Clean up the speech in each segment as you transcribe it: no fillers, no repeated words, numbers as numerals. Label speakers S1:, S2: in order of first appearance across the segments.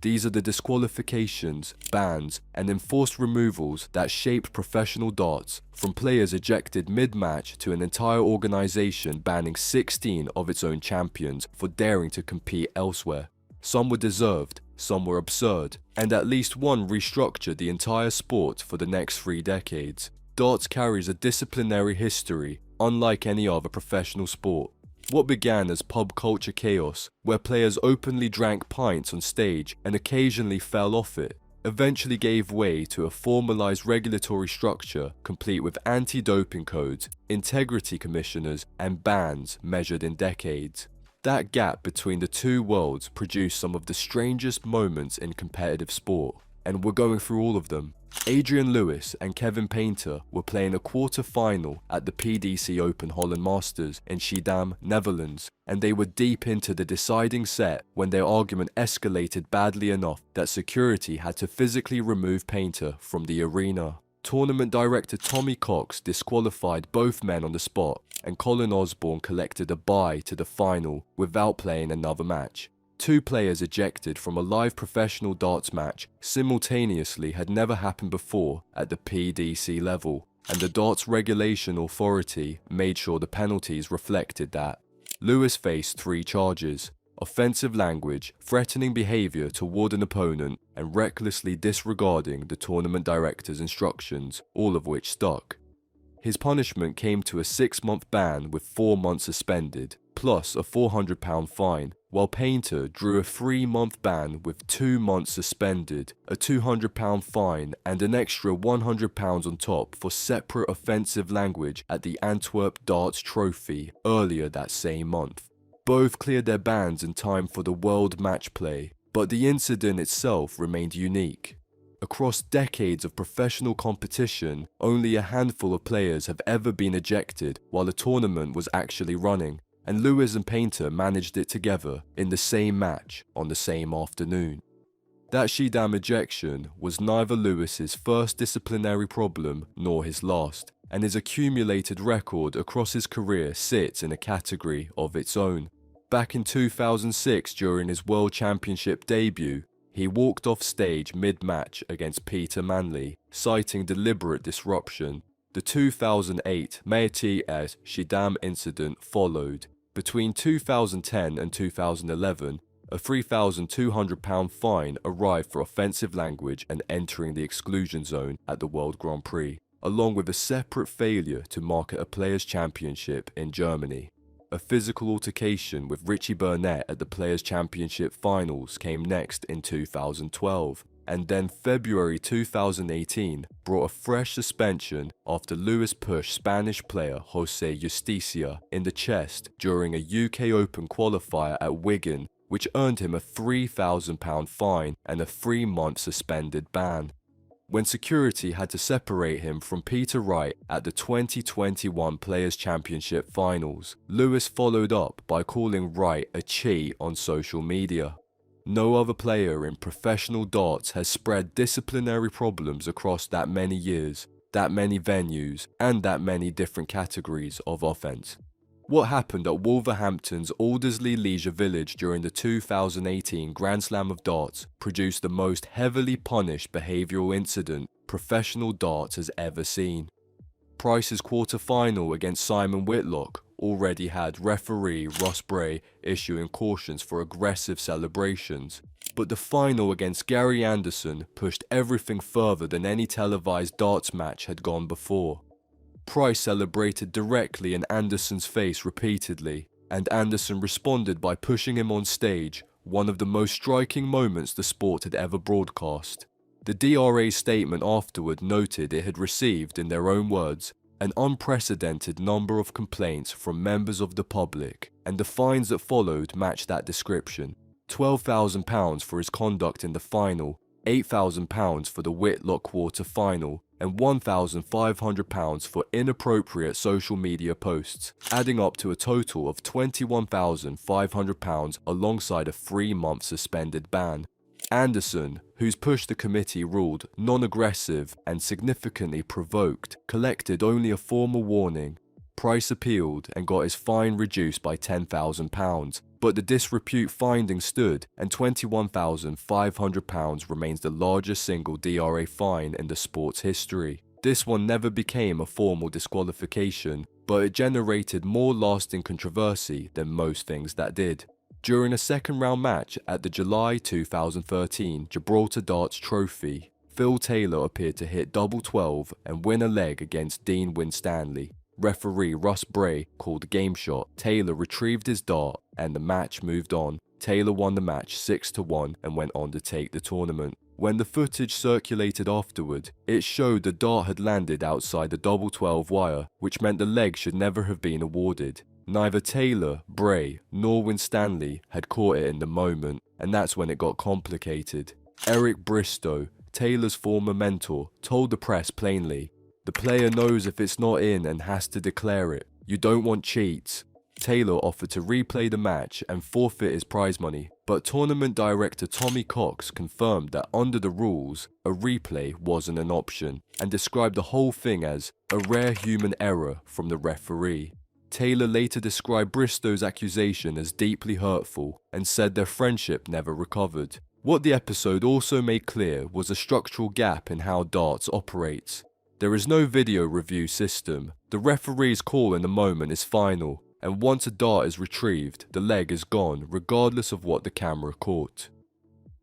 S1: These are the disqualifications, bans, and enforced removals that shaped professional darts, from players ejected mid-match to an entire organization banning 16 of its own champions for daring to compete elsewhere. Some were deserved, some were absurd, and at least one restructured the entire sport for the next 3 decades. Darts carries a disciplinary history unlike any other professional sport. What began as pub culture chaos, where players openly drank pints on stage and occasionally fell off it, eventually gave way to a formalized regulatory structure complete with anti-doping codes, integrity commissioners, and bans measured in decades. That gap between the two worlds produced some of the strangest moments in competitive sport, and we're going through all of them. Adrien Lewis and Kevin Painter were playing a quarter-final at the PDC Open Holland Masters in Shidam, Netherlands, and they were deep into the deciding set when their argument escalated badly enough that security had to physically remove Painter from the arena. Tournament director Tommy Cox disqualified both men on the spot, and Colin Osborne collected a bye to the final without playing another match. 2 players ejected from a live professional darts match simultaneously had never happened before at the PDC level, and the Darts Regulation Authority made sure the penalties reflected that. Lewis faced 3 charges: offensive language, threatening behaviour toward an opponent, and recklessly disregarding the tournament director's instructions, all of which stuck. His punishment came to a 6-month ban with 4 months suspended, plus a £400 fine, while Painter drew a 3-month ban with 2 months suspended, a £200 fine, and an extra £100 on top for separate offensive language at the Antwerp Darts Trophy earlier that same month. Both cleared their bans in time for the World Match Play, but the incident itself remained unique. Across decades of professional competition, only a handful of players have ever been ejected while the tournament was actually running, and Lewis and Painter managed it together in the same match on the same afternoon. That Shidam ejection was neither Lewis's first disciplinary problem nor his last, and his accumulated record across his career sits in a category of its own. Back in 2006, during his World Championship debut, he walked off stage mid-match against Peter Manley, citing deliberate disruption. The 2008 Painter Schiedam incident followed. Between 2010 and 2011, a £3,200 fine arrived for offensive language and entering the exclusion zone at the World Grand Prix, along with a separate failure to market a Players' Championship in Germany. A physical altercation with Richie Burnett at the Players' Championship finals came next in 2012, and then February 2018 brought a fresh suspension after Lewis pushed Spanish player Jose Justicia in the chest during a UK Open qualifier at Wigan, which earned him a £3,000 fine and a 3-month suspended ban. When security had to separate him from Peter Wright at the 2021 Players' Championship finals, Lewis followed up by calling Wright a cheat on social media. No other player in professional darts has spread disciplinary problems across that many years, that many venues, and that many different categories of offence. What happened at Wolverhampton's Aldersley Leisure Village during the 2018 Grand Slam of Darts produced the most heavily punished behavioural incident professional darts has ever seen. Price's quarter-final against Simon Whitlock already had referee Ross Bray issuing cautions for aggressive celebrations, but the final against Gary Anderson pushed everything further than any televised darts match had gone before. Price celebrated directly in Anderson's face repeatedly, and Anderson responded by pushing him on stage, one of the most striking moments the sport had ever broadcast. The DRA's statement afterward noted it had received, in their own words, an unprecedented number of complaints from members of the public, and the fines that followed matched that description. £12,000 for his conduct in the final, £8,000 for the Whitlock quarter-final, and £1,500 for inappropriate social media posts, adding up to a total of £21,500 alongside a 3-month suspended ban. Anderson, whose push the committee ruled non-aggressive and significantly provoked, collected only a formal warning. Price appealed and got his fine reduced by £10,000, but the disrepute finding stood, and £21,500 remains the largest single DRA fine in the sport's history. This one never became a formal disqualification, but it generated more lasting controversy than most things that did. During a second-round match at the July 2013 Gibraltar Darts Trophy, Phil Taylor appeared to hit double 12 and win a leg against Dean Winstanley. Referee Russ Bray called a game shot. Taylor retrieved his dart and the match moved on. Taylor won the match 6-1 and went on to take the tournament. When the footage circulated afterward, it showed the dart had landed outside the double 12 wire, which meant the leg should never have been awarded. Neither Taylor, Bray, nor Winstanley had caught it in the moment, and that's when it got complicated. Eric Bristow, Taylor's former mentor, told the press plainly, "The player knows if it's not in and has to declare it. You don't want cheats." Taylor offered to replay the match and forfeit his prize money, but tournament director Tommy Cox confirmed that under the rules, a replay wasn't an option, and described the whole thing as a rare human error from the referee. Taylor later described Bristow's accusation as deeply hurtful and said their friendship never recovered. What the episode also made clear was a structural gap in how darts operates. There is no video review system. The referee's call in the moment is final, and once a dart is retrieved, the leg is gone regardless of what the camera caught.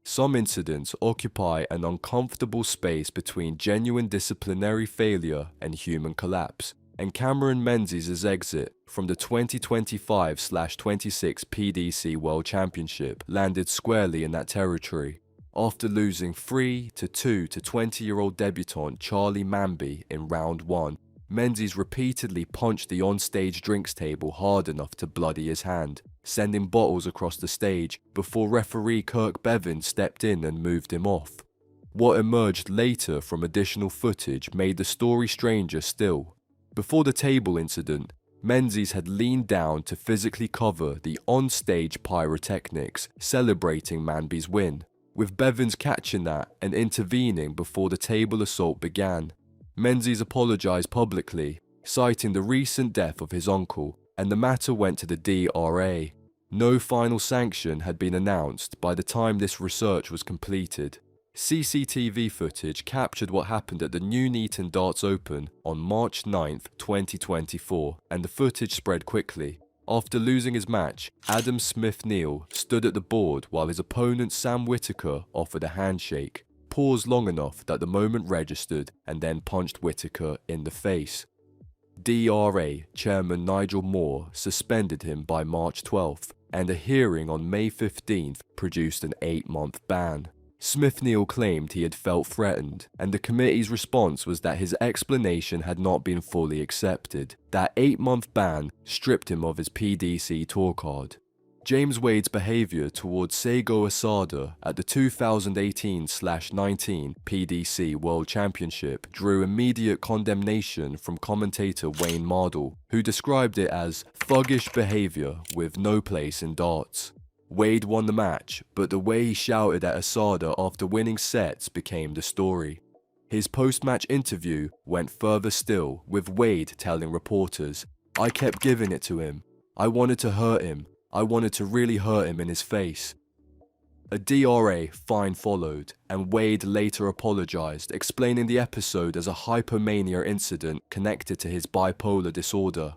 S1: Some incidents occupy an uncomfortable space between genuine disciplinary failure and human collapse, and Cameron Menzies' exit from the 2025/26 PDC World Championship landed squarely in that territory. After losing 3-2 to 20-year-old debutant Charlie Manby in round 1, Menzies repeatedly punched the on-stage drinks table hard enough to bloody his hand, sending bottles across the stage before referee Kirk Bevin stepped in and moved him off. What emerged later from additional footage made the story stranger still. Before the table incident, Menzies had leaned down to physically cover the on-stage pyrotechnics, celebrating Manby's win, with Bevins catching that and intervening before the table assault began. Menzies apologized publicly, citing the recent death of his uncle, and the matter went to the DRA. No final sanction had been announced by the time this research was completed. CCTV footage captured what happened at the Nuneaton Darts Open on March 9, 2024, and the footage spread quickly. After losing his match, Adam Smith-Neale stood at the board while his opponent Sam Whitaker offered a handshake, paused long enough that the moment registered, and then punched Whitaker in the face. DRA Chairman Nigel Moore suspended him by March 12th, and a hearing on May 15th produced an 8-month ban. Smith-Neale claimed he had felt threatened, and the committee's response was that his explanation had not been fully accepted. That 8-month ban stripped him of his PDC tour card. James Wade's behaviour towards Seigo Asada at the 2018/19 PDC World Championship drew immediate condemnation from commentator Wayne Mardle, who described it as thuggish behaviour with no place in darts. Wade won the match, but the way he shouted at Asada after winning sets became the story. His post-match interview went further still, with Wade telling reporters, "I kept giving it to him. I wanted to hurt him. I wanted to really hurt him in his face." A DRA fine followed, and Wade later apologized, explaining the episode as a hypomania incident connected to his bipolar disorder.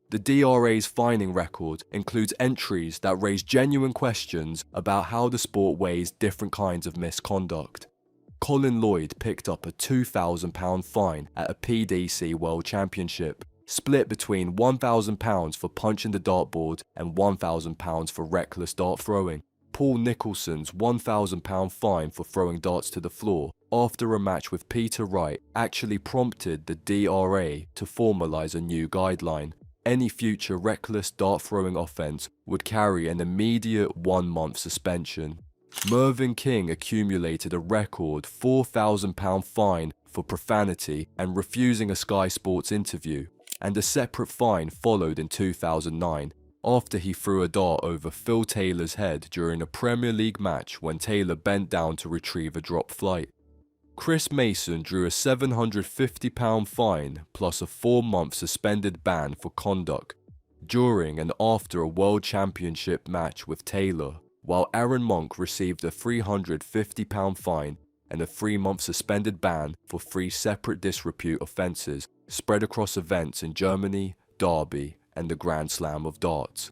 S1: The DRA's fining record includes entries that raise genuine questions about how the sport weighs different kinds of misconduct. Colin Lloyd picked up a £2,000 fine at a PDC World Championship, split between £1,000 for punching the dartboard and £1,000 for reckless dart throwing. Paul Nicholson's £1,000 fine for throwing darts to the floor after a match with Peter Wright actually prompted the DRA to formalise a new guideline. Any future reckless dart throwing offence would carry an immediate 1-month suspension. Mervyn King accumulated a record £4,000 fine for profanity and refusing a Sky Sports interview, and a separate fine followed in 2009 after he threw a dart over Phil Taylor's head during a Premier League match when Taylor bent down to retrieve a dropped flight. Chris Mason drew a £750 fine plus a 4-month suspended ban for conduct. during and after a World Championship match with Taylor, while Aaron Monk received a £350 fine and a 3-month suspended ban for 3 separate disrepute offences spread across events in Germany, Derby, and the Grand Slam of Darts.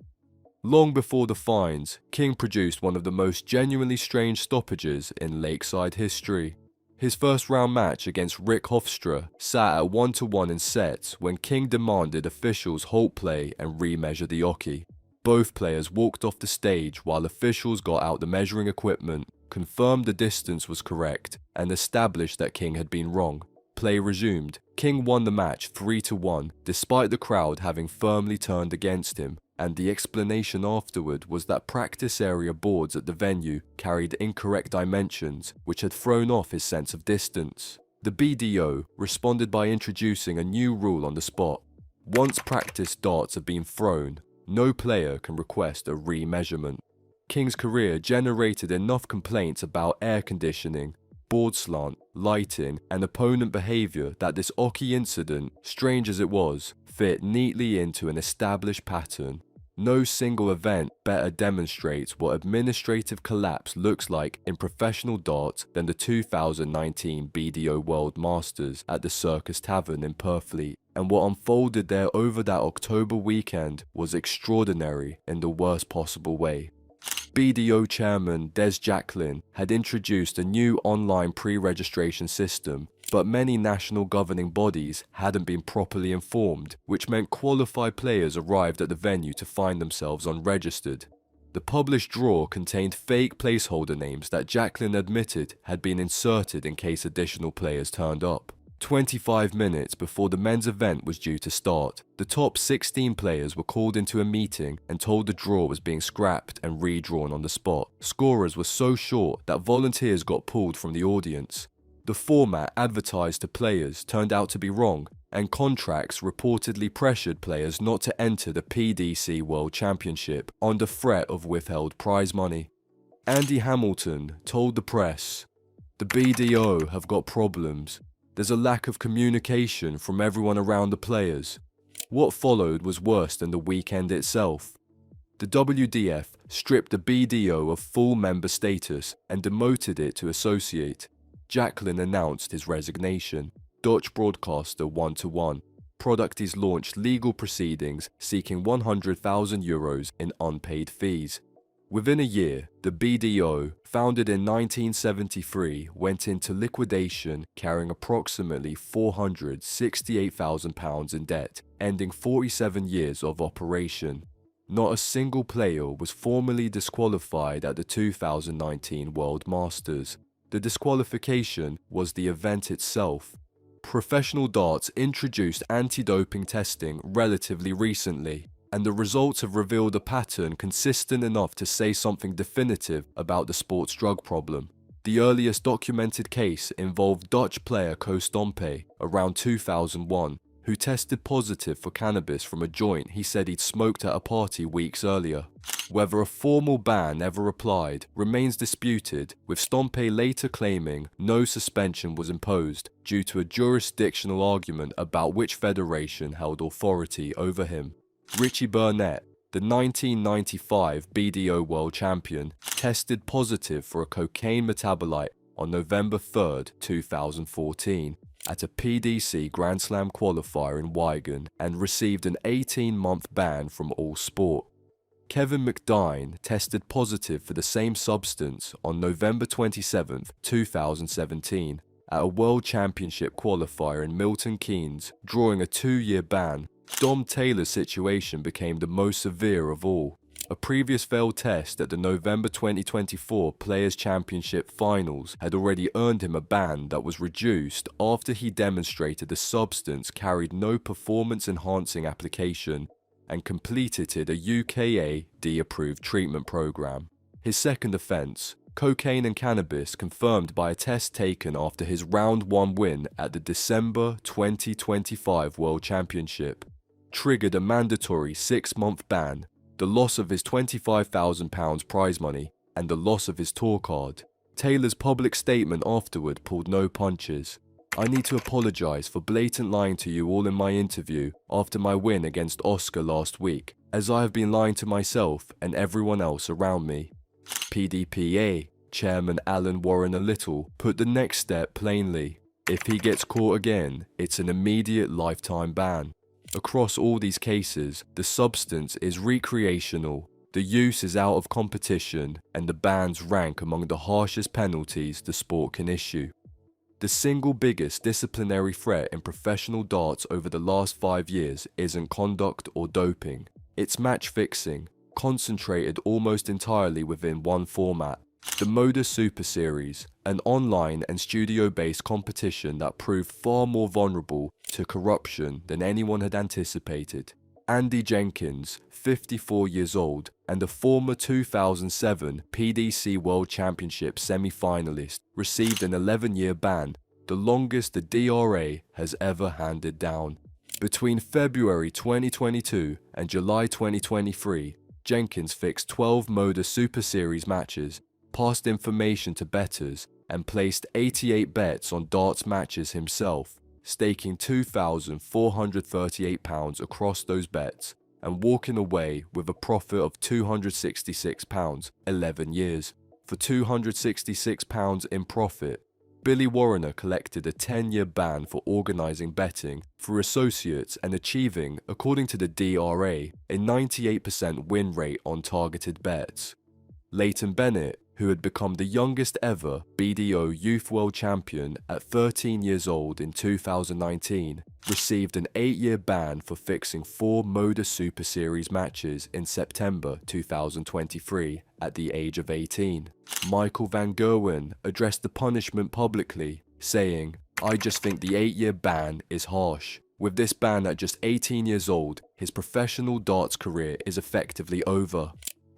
S1: Long before the fines, King produced one of the most genuinely strange stoppages in Lakeside history. His first round match against Rick Hofstra sat at 1-1 in sets when King demanded officials halt play and remeasure the oche. Both players walked off the stage while officials got out the measuring equipment, confirmed the distance was correct, and established that King had been wrong. Play resumed. King won the match 3-1, despite the crowd having firmly turned against him, and the explanation afterward was that practice area boards at the venue carried incorrect dimensions, which had thrown off his sense of distance. The BDO responded by introducing a new rule on the spot. Once practice darts have been thrown, no player can request a re-measurement. King's career generated enough complaints about air conditioning, board slant, lighting, and opponent behaviour that this oche incident, strange as it was, fit neatly into an established pattern. No single event better demonstrates what administrative collapse looks like in professional darts than the 2019 BDO World Masters at the Circus Tavern in Purfleet, and what unfolded there over that October weekend was extraordinary in the worst possible way. BDO chairman Des Jacklin had introduced a new online pre-registration system, but many national governing bodies hadn't been properly informed, which meant qualified players arrived at the venue to find themselves unregistered. The published draw contained fake placeholder names that Jacklin admitted had been inserted in case additional players turned up. 25 minutes before the men's event was due to start, the top 16 players were called into a meeting and told the draw was being scrapped and redrawn on the spot. Scorers were so short that volunteers got pulled from the audience. The format advertised to players turned out to be wrong, and contracts reportedly pressured players not to enter the PDC World Championship under threat of withheld prize money. Andy Hamilton told the press, "The BDO have got problems. There's a lack of communication from everyone around the players." What followed was worse than the weekend itself. The WDF stripped the BDO of full member status and demoted it to associate. Jacklin announced his resignation. Dutch broadcaster 1-1. Producties launched legal proceedings seeking €100,000 in unpaid fees. Within a year, the BDO, founded in 1973, went into liquidation carrying approximately £468,000 in debt, ending 47 years of operation. Not a single player was formally disqualified at the 2019 World Masters. The disqualification was the event itself. Professional darts introduced anti-doping testing relatively recently, and the results have revealed a pattern consistent enough to say something definitive about the sport's drug problem. The earliest documented case involved Dutch player Ko Stompe around 2001, who tested positive for cannabis from a joint he said he'd smoked at a party weeks earlier. Whether a formal ban ever applied remains disputed, with Stompe later claiming no suspension was imposed due to a jurisdictional argument about which federation held authority over him. Richie Burnett, the 1995 BDO World Champion, tested positive for a cocaine metabolite on November 3, 2014, at a PDC Grand Slam qualifier in Wigan and received an 18-month ban from all sport. Kevin McDine tested positive for the same substance on November 27, 2017, at a World Championship qualifier in Milton Keynes, drawing a 2-year ban. Dom Taylor's situation became the most severe of all. A previous failed test at the November 2024 Players' Championship Finals had already earned him a ban that was reduced after he demonstrated the substance carried no performance-enhancing application and completed a UKAD-approved treatment program. His second offence, cocaine and cannabis confirmed by a test taken after his round 1 win at the December 2025 World Championship, triggered a mandatory 6-month ban, the loss of his £25,000 prize money, and the loss of his tour card. Taylor's public statement afterward pulled no punches. I need to apologize for blatant lying to you all in my interview after my win against Oscar last week, as I have been lying to myself and everyone else around me. PDPA Chairman Alan Warren Little put the next step plainly. If he gets caught again, it's an immediate lifetime ban. Across all these cases, the substance is recreational, the use is out of competition, and the bans rank among the harshest penalties the sport can issue. The single biggest disciplinary threat in professional darts over the last 5 years isn't conduct or doping, it's match fixing, concentrated almost entirely within one format. The Modus Super Series, an online and studio-based competition that proved far more vulnerable to corruption than anyone had anticipated. Andy Jenkins, 54 years old, and the former 2007 PDC World Championship semi-finalist, received an 11-year ban, the longest the DRA has ever handed down. Between February 2022 and July 2023, Jenkins fixed 12 Modus Super Series matches, passed information to bettors, and placed 88 bets on darts matches himself, staking £2,438 across those bets, and walking away with a profit of £266, 11 years. For £266 in profit, Billy Warrener collected a 10-year ban for organising betting for associates and achieving, according to the DRA, a 98% win rate on targeted bets. Leighton Bennett, who had become the youngest ever BDO Youth World Champion at 13 years old in 2019, received an 8-year ban for fixing 4 Modus Super Series matches in September 2023 at the age of 18. Michael van Gerwen addressed the punishment publicly, saying, "I just think the 8-year ban is harsh. With this ban at just 18 years old, his professional darts career is effectively over."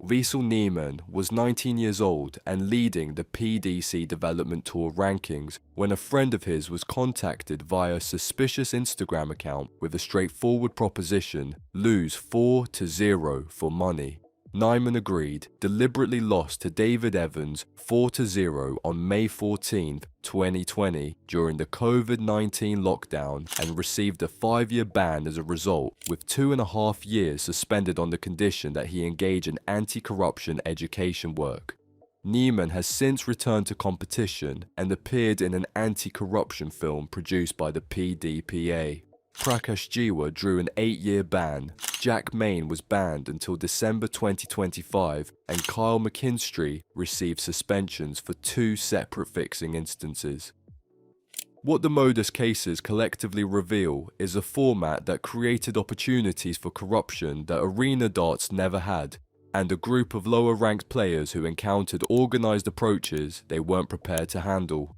S1: Wiesel Niemann was 19 years old and leading the PDC Development Tour rankings when a friend of his was contacted via a suspicious Instagram account with a straightforward proposition: lose 4-0 for money. Niemann agreed, deliberately lost to David Evans 4-0 on May 14, 2020 during the COVID-19 lockdown, and received a 5-year ban as a result, with 2.5 years suspended on the condition that he engage in anti-corruption education work. Niemann has since returned to competition and appeared in an anti-corruption film produced by the PDPA. Prakash Jiwa drew an 8-year ban, Jack Main was banned until December 2025, and Kyle McKinstry received suspensions for 2 separate fixing instances. What the Modus cases collectively reveal is a format that created opportunities for corruption that arena darts never had, and a group of lower-ranked players who encountered organised approaches they weren't prepared to handle.